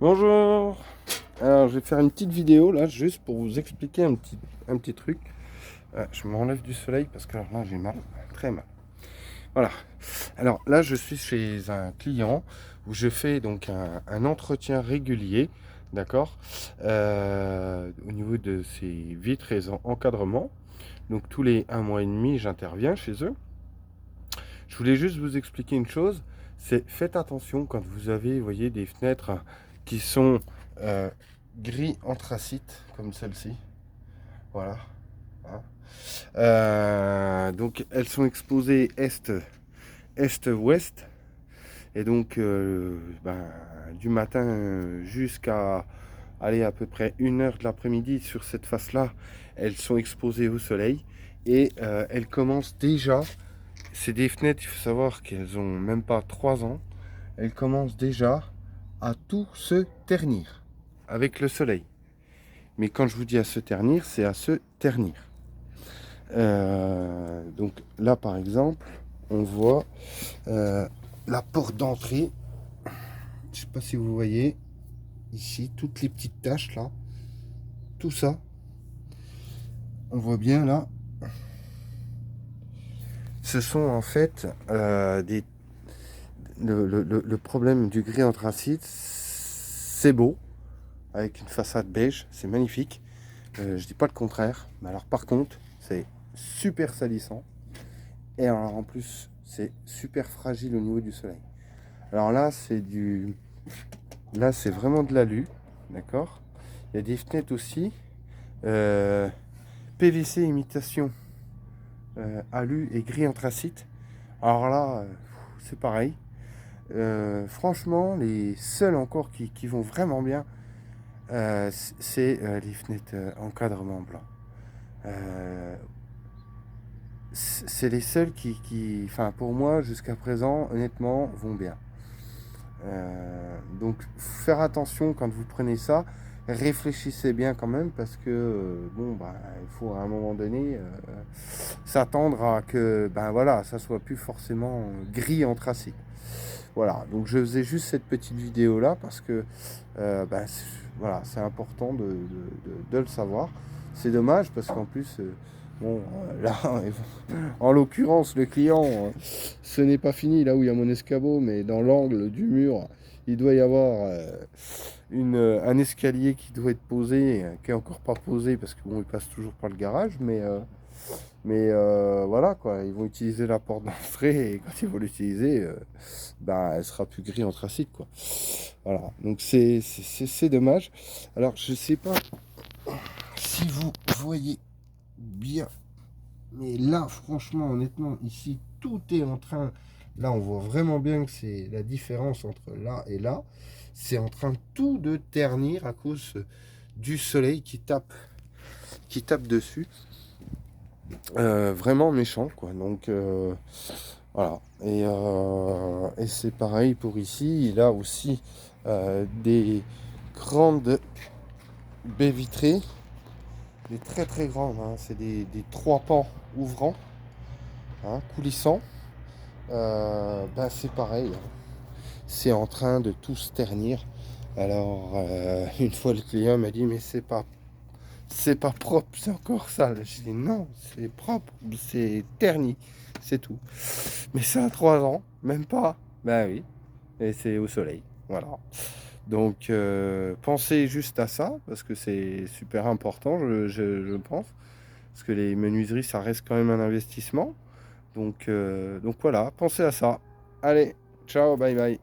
Bonjour. Alors je vais faire une petite vidéo là juste pour vous expliquer un petit truc. Je m'enlève du soleil parce que là j'ai mal, très mal. Voilà. Alors là je suis chez un client où je fais donc un entretien régulier, d'accord, au niveau de ses vitres et encadrements. Donc tous les 1 mois et demi j'interviens chez eux. Je voulais juste vous expliquer une chose, c'est faites attention quand vous avez, vous voyez, des fenêtres qui sont euh, gris anthracite, comme celle-ci. Voilà. Hein. Donc elles sont exposées est-ouest. Et donc du matin jusqu'à aller à peu près 1 heure de l'après-midi sur cette face-là, elles sont exposées au soleil. Et elles commencent déjà. C'est des fenêtres, il faut savoir qu'elles ont même pas 3 ans. Elles commencent déjà à tout se ternir avec le soleil. Mais quand je vous dis à se ternir, c'est à se ternir. Donc là, par exemple, on voit la porte d'entrée. Je sais pas si vous voyez ici toutes les petites taches là, tout ça. On voit bien là. Ce sont en fait le problème du gris anthracite. C'est beau avec une façade beige, c'est magnifique. Je dis pas le contraire, mais alors par contre, c'est super salissant. Et alors, en plus, c'est super fragile au niveau du soleil. Alors là, c'est vraiment de l'alu, d'accord. Il y a des fenêtres aussi, euh, PVC imitation alu et gris anthracite. Alors là, c'est pareil. Franchement, les seuls encore qui vont vraiment bien, c'est les fenêtres encadrement blanc. Euh, c'est les seuls enfin pour moi jusqu'à présent, honnêtement, vont bien. Donc faire attention quand vous prenez ça, réfléchissez bien quand même parce que il faut à un moment donné s'attendre à que voilà, ça soit plus forcément gris anthracite. Voilà, donc je faisais juste cette petite vidéo là parce que voilà, c'est important de le savoir. C'est dommage parce qu'en plus là, en l'occurrence, le client, ce n'est pas fini là où il y a mon escabeau, mais dans l'angle du mur, il doit y avoir un escalier qui doit être posé, qui est encore pas posé parce que bon, il passe toujours par le garage, mais voilà quoi, ils vont utiliser la porte d'entrée et quand ils vont l'utiliser, elle sera plus gris anthracite quoi. Voilà, donc c'est dommage. Alors je sais pas si vous voyez bien. Mais là, franchement, honnêtement, ici, tout est en train. Là, on voit vraiment bien que c'est la différence entre là et là. C'est en train tout de ternir à cause du soleil qui tape dessus. Vraiment méchant, quoi. Donc, voilà. Et c'est pareil pour ici. Il a aussi des grandes baies vitrées. Des très très grandes. Hein. C'est des 3 pans ouvrants, hein, coulissants. C'est pareil, hein. C'est en train de tout se ternir. Alors, une fois le client m'a dit, mais c'est pas propre, c'est encore sale. J'ai dit, non, c'est propre, c'est terni, c'est tout. Mais ça a 3 ans, même pas. Ben oui, et c'est au soleil, voilà. Donc, pensez juste à ça, parce que c'est super important, je pense. Parce que les menuiseries, ça reste quand même un investissement. Donc voilà, pensez à ça. Allez, ciao, bye bye.